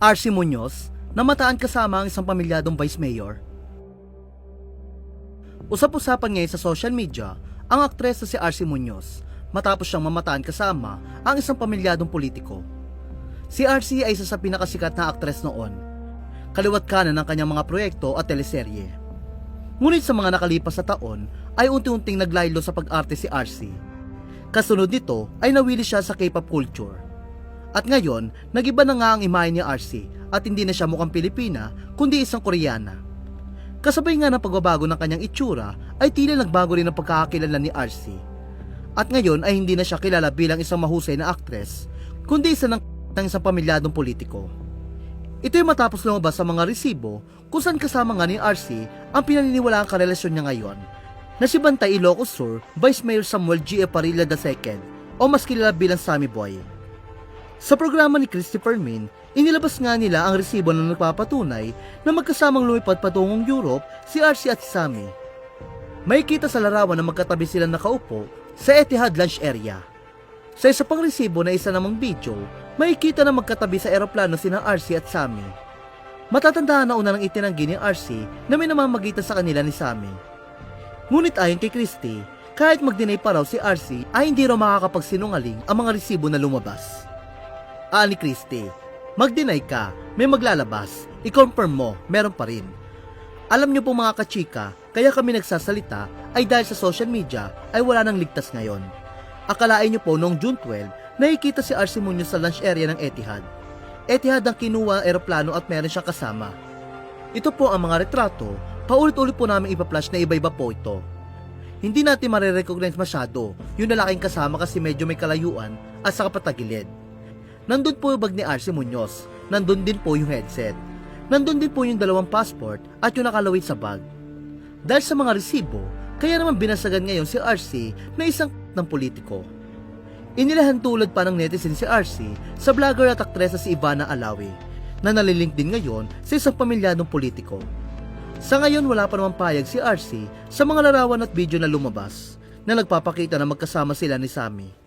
RC Muñoz, namataan kasama ang isang pamilyadong vice mayor. Usap-usapan ngayon sa social media ang aktres na si RC Muñoz matapos siyang mamataan kasama ang isang pamilyadong politiko. Si RC ay isa sa pinakasikat na aktres noon, kaliwat kanan ng kanyang mga proyekto at teleserye. Ngunit sa mga nakalipas na taon ay unti-unting naglaylo sa pag-arte si RC. Kasunod nito ay nawili siya sa K-pop culture. At ngayon, nagiba na nga ang imahe ni RC at hindi na siya mukhang Pilipina kundi isang Koreana. Kasabay nga ng pagbabago ng kanyang itsura ay tila nagbago rin ang pagkakakilala ni RC. At ngayon ay hindi na siya kilala bilang isang mahusay na aktres kundi isa ng isang pamilyadong politiko. Ito ay matapos lumabas sa mga resibo kung saan kasama nga ni RC ang pinaniniwalaang karelasyon niya ngayon na si Bantay Ilocos Sur Vice Mayor Samuel G. Parilla II o mas kilala bilang Sammy Boy. Sa programa ni Christopher Min, inilabas nga nila ang resibo na nagpapatunay na magkasamang lumipad patungong Europe si RC at si Sammy. Makikita sa larawan na magkatabi silang nakaupo sa Etihad Lunch Area. Sa isa pang resibo na isa namang video, makikita na magkatabi sa eroplano sina RC at Sammy. Matatandaan na una nang itinanggi ni RC na may namamagitan sa kanila ni Sammy. Ngunit ayon kay Christy, kahit mag-deny pa raw si RC ay hindi raw makakapagsinungaling ang mga resibo na lumabas. Ni Christy, mag-deny ka, may maglalabas, i-confirm mo, meron pa rin. Alam niyo po mga kachika, kaya kami nagsasalita ay dahil sa social media ay wala nang ligtas ngayon. Akalain niyo po noong June 12, nakikita si RC Muñoz sa lunch area ng Etihad. Etihad ang kinuha eroplano at meron siyang kasama. Ito po ang mga retrato, paulit-ulit po namin ipa-flash na iba-iba po ito. Hindi natin marirecognize masyado yung lalaking kasama kasi medyo may kalayuan at sa kapatagilid. Nandun po yung bag ni RC Muñoz, nandun din po yung headset, nandun din po yung dalawang passport at yung nakalawit sa bag. Dahil sa mga resibo, kaya naman binasagan ngayon si RC na isang ng politiko. Inilahan tulad pa ng netizen si RC sa vlogger at aktresa si Ivana Alawi na nalilink din ngayon sa isang pamilyadong politiko. Sa ngayon wala pa naman payag si RC sa mga larawan at video na lumabas na nagpapakita na magkasama sila ni Sammy.